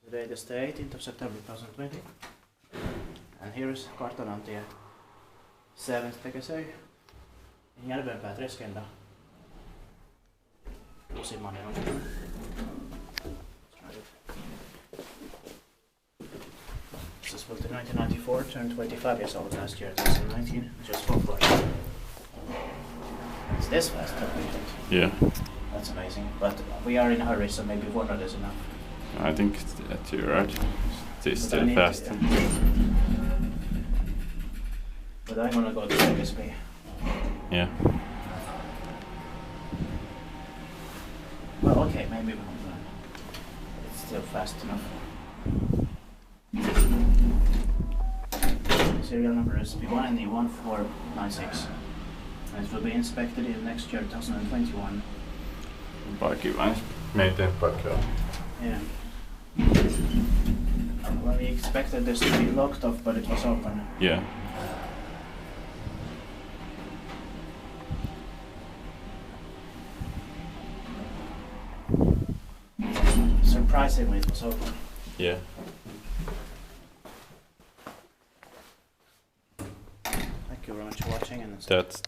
Today is the 18th of September 2020, and here is Kartanontie 7th Tekesöy in Järvenpää Treskenda. Usimmainen on. This is built in 1994, turned 25 years old last year, 2019, just for fun. It's this fast, don't you think? Yeah, That's amazing, but we are in a hurry, so maybe 100 is enough. I think that you're right. It is But I still need fast. to, But I'm gonna go to Vegas. Yeah. Well, okay, maybe it's still fast enough. Serial number is P1NE1496, and it will be inspected in next year, 2021. Parkkivain maintained parkkivain. Yeah. Well, we expected this to be locked off, but it was open. Yeah. Surprisingly, it was open. Yeah. Thank you very much for watching, and That's